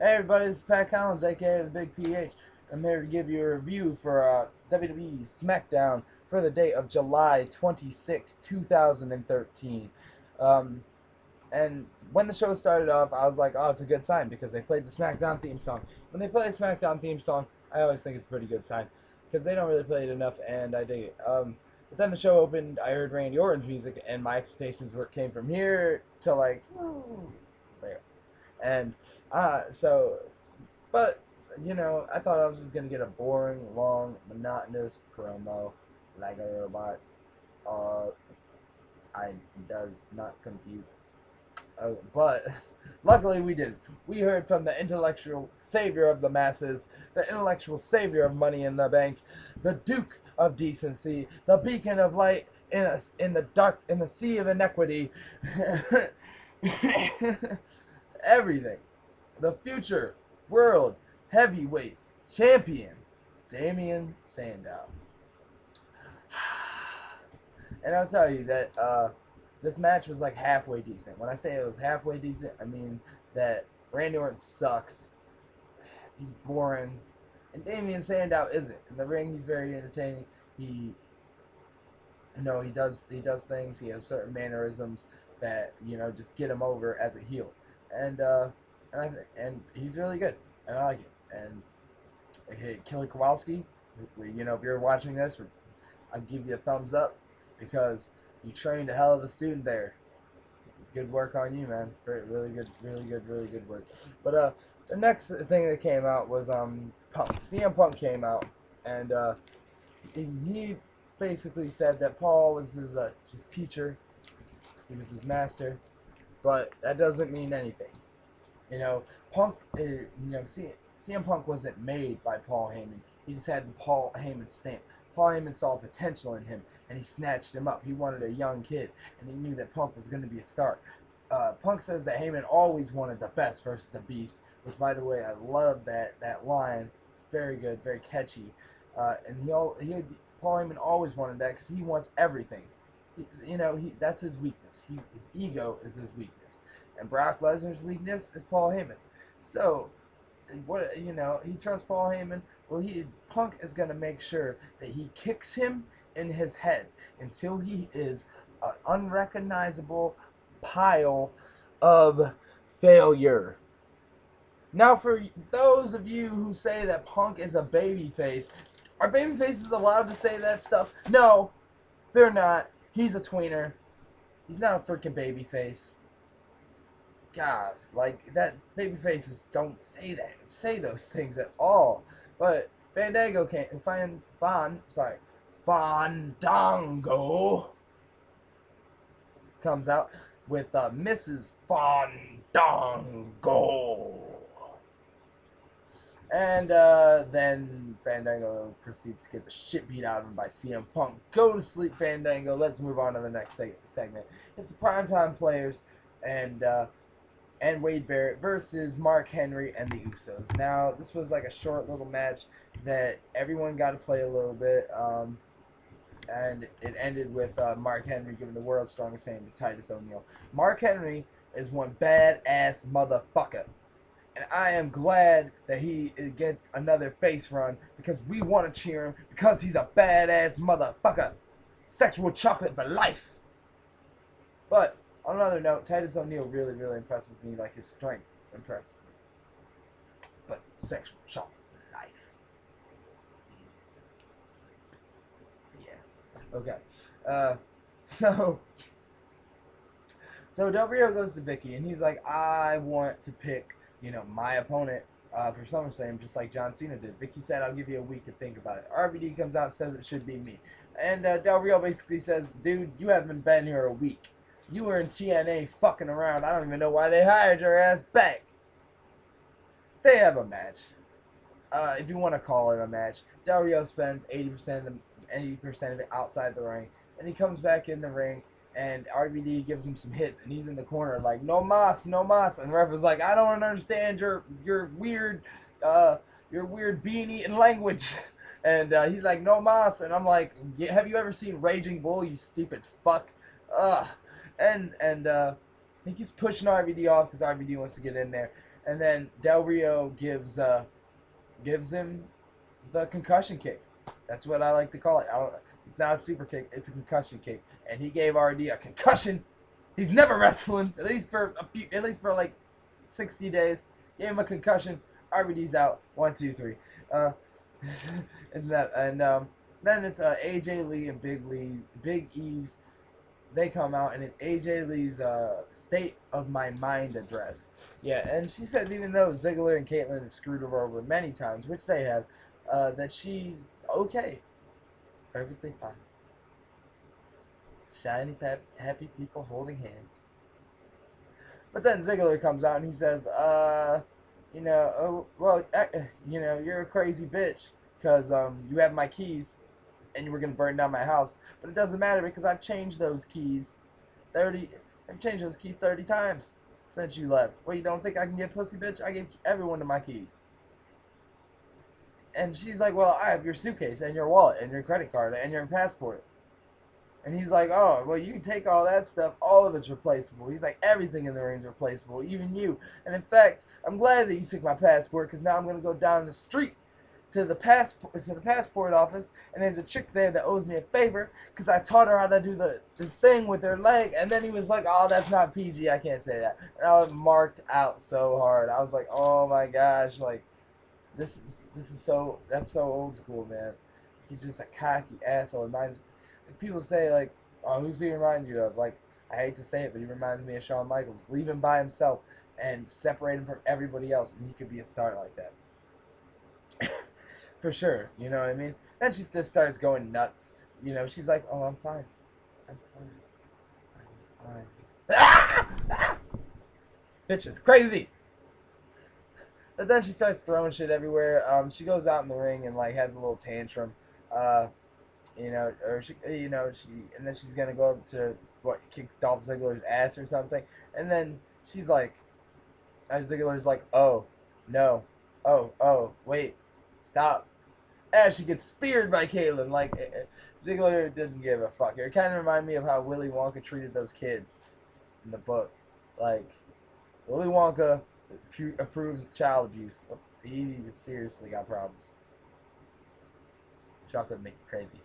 Hey everybody, this is Pat Collins, aka the Big PH. I'm here to give you a review for WWE's Smackdown for the date of July 26, 2013. Um, and when the show started off, I was like, oh, it's a good sign because they played the Smackdown theme song. When they play the Smackdown theme song, I always think it's a pretty good sign because they don't really play it enough, and I dig it. But then the show opened, I heard Randy Orton's music, and my expectations came from here to like there. And so, but I thought I was just gonna get a boring, long, monotonous promo like a robot. Uh, I does not compute. But luckily we didn't. We heard from the intellectual savior of the masses, the intellectual savior of Money in the Bank, the Duke of Decency, the beacon of light in the dark in the sea of inequity. Everything. The future world heavyweight champion, Damian Sandow. And I'll tell you that this match was like halfway decent. When I say it was halfway decent, I mean that Randy Orton sucks. He's boring. And Damian Sandow isn't. In the ring, he's very entertaining. He does things. He has certain mannerisms that just get him over as a heel. And and he's really good, and I like it. And hey, Kelly Kowalski, if you're watching this, I'll give you a thumbs up because you trained a hell of a student there. Good work on you, man. Really good, really good, really good work. But the next thing that came out was Punk. CM Punk came out, and he basically said that Paul was his teacher, he was his master, but that doesn't mean anything. Punk, CM Punk wasn't made by Paul Heyman. He just had the Paul Heyman stamp. Paul Heyman saw potential in him, and he snatched him up. He wanted a young kid, and he knew that Punk was going to be a star. Punk says that Heyman always wanted the best versus the beast, which, by the way, I love that line. It's very good, very catchy. And Paul Heyman always wanted that because he wants everything. That's his weakness. His ego is his weakness. And Brock Lesnar's weakness is Paul Heyman. So, he trusts Paul Heyman. Well, Punk is gonna make sure that he kicks him in his head until he is an unrecognizable pile of failure. Now, for those of you who say that Punk is a babyface, are babyfaces allowed to say that stuff? No, they're not. He's a tweener. He's not a freaking babyface. God, like that babyfaces don't say those things at all. But Fandango Fandango comes out with Mrs. Fandango. And then Fandango proceeds to get the shit beat out of him by CM Punk. Go to sleep, Fandango. Let's move on to the next segment. It's the Primetime Players and Wade Barrett versus Mark Henry and the Usos. Now, this was like a short little match that everyone got to play a little bit, and it ended with Mark Henry giving the world's strongest hand to Titus O'Neil. Mark Henry is one badass motherfucker, and I am glad that he gets another face run because we want to cheer him because he's a badass motherfucker. Sexual chocolate for life. But on another note, Titus O'Neil really, really impresses me. Like, his strength impresses me. But sexual chocolate for life. Yeah. Okay. So Del Rio goes to Vicky, and he's like, I want to pick, my opponent for SummerSlam, just like John Cena did. Vicky said, I'll give you a week to think about it. RVD comes out and says it should be me. And Del Rio basically says, dude, you haven't been here a week. You were in TNA fucking around. I don't even know why they hired your ass back. They have a match. If you want to call it a match. Del Rio spends 80% of it outside the ring. And he comes back in the ring, and RVD gives him some hits, and he's in the corner like, no mas, no mas. And the ref is like, I don't understand your weird bean-eating language. And he's like, no mas. And I'm like, have you ever seen Raging Bull, you stupid fuck? And he keeps pushing RVD off because RVD wants to get in there. and then Del Rio gives him the concussion kick. That's what I like to call it. It's not a super kick; it's a concussion kick. And he gave RD a concussion. He's never wrestling, at least for like 60 days. Gave him a concussion. RVD's out. 1, 2, 3. Isn't that? And then it's AJ Lee and Big E's. They come out, and it's AJ Lee's State of My Mind address. Yeah, and she says even though Ziggler and Caitlyn have screwed her over many times, which they have, that she's okay. Perfectly fine. Shiny, happy people holding hands. But then Ziggler comes out and he says, you're a crazy bitch because you have my keys and you were going to burn down my house. But it doesn't matter because I've changed those keys 30 times since you left. Well, you don't think I can get pussy, bitch? I gave every one of my keys. And she's like, well, I have your suitcase and your wallet and your credit card and your passport. And he's like, oh, well, you can take all that stuff. All of it's replaceable. He's like, everything in the ring's replaceable, even you. And in fact, I'm glad that you took my passport because now I'm going to go down the street to the passport office, and there's a chick there that owes me a favor because I taught her how to do this thing with her leg. And then he was like, oh, that's not PG. I can't say that. And I was marked out so hard. I was like, oh my gosh, like that's so old school, man. He's just a cocky asshole. People say, like, oh, who's he remind you of? Like, I hate to say it, but he reminds me of Shawn Michaels. Leave him by himself and separate him from everybody else, and he could be a star like that. For sure, you know what I mean? Then she just starts going nuts. You know, she's like, oh, I'm fine. I'm fine. Bitch is crazy. But then she starts throwing shit everywhere. She goes out in the ring and, like, has a little tantrum. And then she's gonna go up to kick Dolph Ziggler's ass or something, and then she's like, Ziggler's like, oh no, oh wait, stop, and she gets speared by Caitlyn. Like Ziggler didn't give a fuck. It kind of reminded me of how Willy Wonka treated those kids in the book. Like Willy Wonka approves of child abuse. He seriously got problems. Chocolate make you crazy.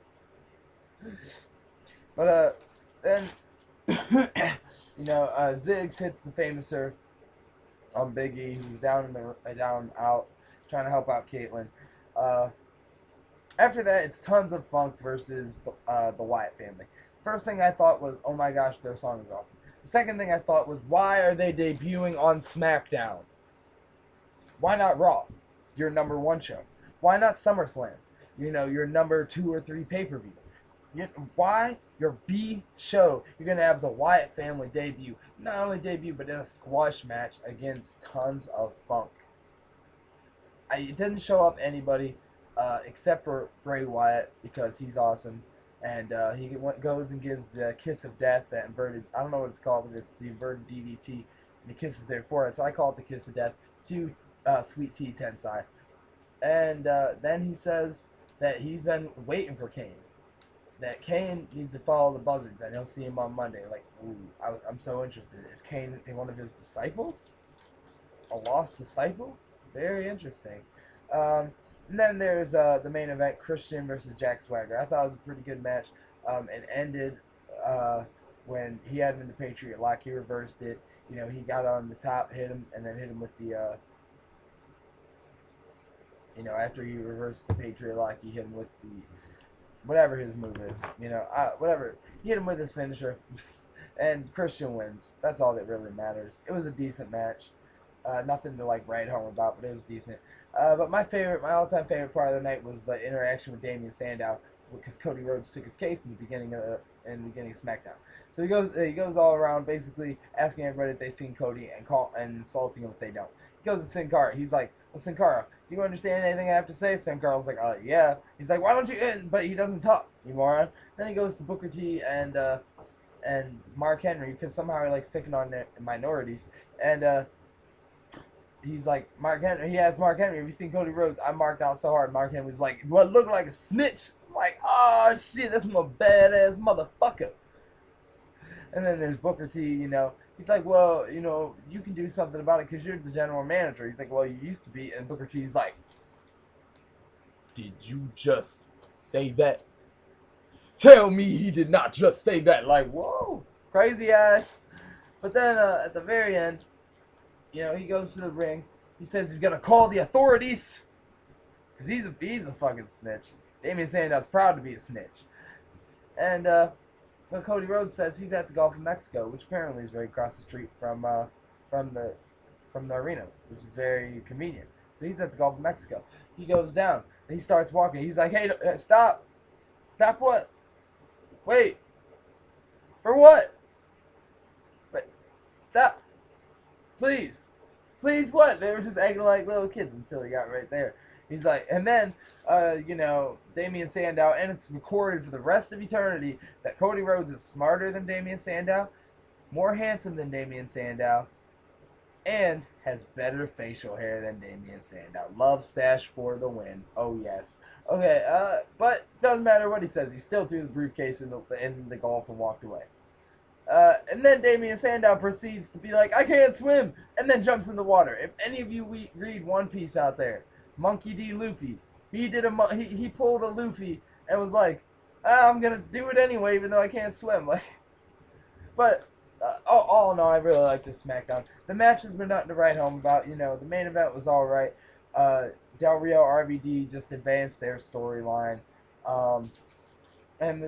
But then Ziggs hits the Famouser on Big E, who's down out, trying to help out Caitlyn. After that, it's Tons of Funk versus the Wyatt family. First thing I thought was, oh my gosh, their song is awesome. The second thing I thought was, why are they debuting on Smackdown? Why not Raw, your number 1 show? Why not SummerSlam, your number 2 or 3 pay-per-view? Why your B show? You're going to have the Wyatt family debut. Not only debut, but in a squash match against Tons of Funk. It didn't show off anybody except for Bray Wyatt because he's awesome. And he goes and gives the kiss of death, that inverted, I don't know what it's called, but it's the inverted DDT. And he kisses their forehead. So I call it the kiss of death to Sweet Tea Tensai. And then he says that he's been waiting for Kane. That Kane needs to follow the Buzzards, and he'll see him on Monday. Like, ooh, I'm so interested. Is Kane one of his disciples? A lost disciple? Very interesting. And then there's the main event, Christian versus Jack Swagger. I thought it was a pretty good match. It ended when he had him in the Patriot Lock. He reversed it. He got on the top, hit him, and then hit him with the... after he reversed the Patriot Lock, he hit him with the... whatever his move is, whatever. He hit him with his finisher, and Christian wins. That's all that really matters. It was a decent match. Nothing to, write home about, but it was decent. But my all-time favorite part of the night was the interaction with Damian Sandow, because Cody Rhodes took his case in the beginning of SmackDown. So he goes all around basically asking everybody if they've seen Cody and insulting him if they don't. He goes to Sin Cara. He's like, well, Sin Cara, do you understand anything I have to say? Sin Cara's like, yeah. He's like, why don't you? But he doesn't talk, you moron. Then he goes to Booker T and Mark Henry because somehow he likes picking on minorities. And he's like, Mark Henry. He asked Mark Henry, have you seen Cody Rhodes? I marked out so hard. Mark Henry was like, what looked like a snitch? I'm like, shit, that's my badass motherfucker. And then there's Booker T, he's like, well, you know, you can do something about it because you're the general manager. He's like, well, you used to be. And Booker T's like, did you just say that? Tell me he did not just say that. Like, whoa, crazy ass. But then at the very end, you know, he goes to the ring. He says he's gonna call the authorities because he's a fucking snitch. Damien Sandow's proud to be a snitch. And but Cody Rhodes says he's at the Gulf of Mexico, which apparently is right across the street from the from the arena, which is very convenient. So he's at the Gulf of Mexico. He goes down and he starts walking. He's like, "Hey, stop! Stop what? Wait, for what? Wait, stop! Please, please what?" They were just acting like little kids until he got right there. He's like, and then, you know, Damien Sandow, and it's recorded for the rest of eternity that Cody Rhodes is smarter than Damien Sandow, more handsome than Damien Sandow, and has better facial hair than Damien Sandow. Love stash for the win. Oh yes. Okay. But doesn't matter what he says. He still threw the briefcase in the Gulf and walked away. And then Damien Sandow proceeds to be like, I can't swim, and then jumps in the water. If any of you read One Piece out there, Monkey D. Luffy, he pulled a Luffy and was like, I'm gonna do it anyway, even though I can't swim. Like, but all in all, I really like this SmackDown. The match has been nothing to write home about. You know, the main event was all right. Del Rio RVD just advanced their storyline. And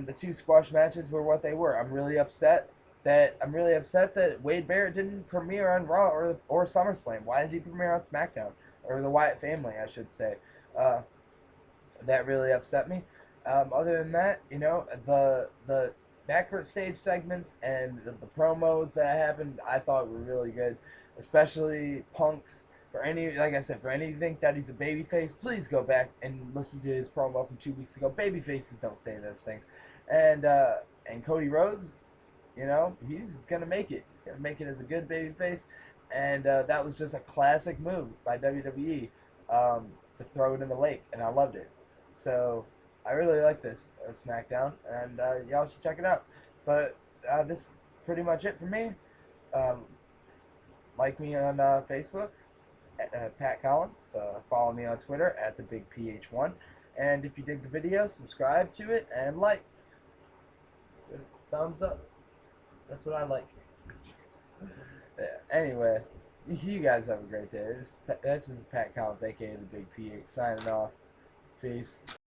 the two squash matches were what they were. I'm really upset that Wade Barrett didn't premiere on Raw or SummerSlam. Why did he premiere on SmackDown, or the Wyatt family, I should say? That really upset me. Other than that, you know, the backstage segments and the promos that happened, I thought were really good, especially Punk's. For like I said, for any who think that he's a babyface, please go back and listen to his promo from 2 weeks ago. Babyfaces don't say those things. And Cody Rhodes, you know, he's gonna make it. He's gonna make it as a good babyface. And that was just a classic move by WWE to throw it in the lake, and I loved it. So I really like this SmackDown, and y'all should check it out. But this is pretty much it for me. Like me on Facebook. Pat Collins. Follow me on Twitter at TheBigPH1. And if you dig the video, subscribe to it and like. Thumbs up. That's what I like. Anyway, you guys have a great day. This is Pat Collins, aka The Big PH, signing off. Peace.